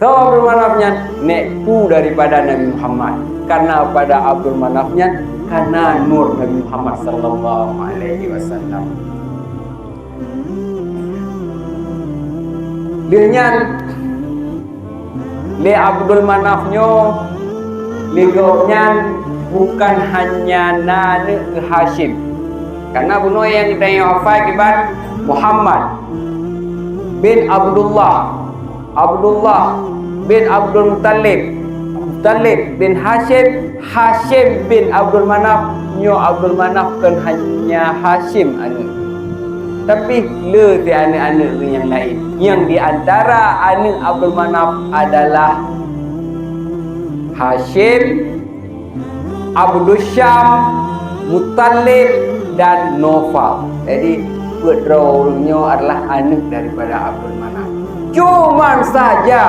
Tahu Abdul Manafnya nekku daripada Nabi Muhammad. Karena pada Abdul Manafnya karena nur Nabi Muhammad sallallahu alaihi wasallam. Dengan le Abdul Manafnya legoknya bukan hanya nane Hashim. Karena bunuh yang kita wafat kibat Muhammad bin Abdullah bin Abdul Muttalib bin Hashim bin Abdul Manaf. Nyo Abdul Manaf kan hanya Hashim anak. Tapi le ti anak-anak yang lain. Yang di antara anak Abdul Manaf adalah Hashim, Abdul Syam, Muttalib dan Nofal. Jadi kedua-duanya adalah anak daripada Abdul Manaf. Cuma saja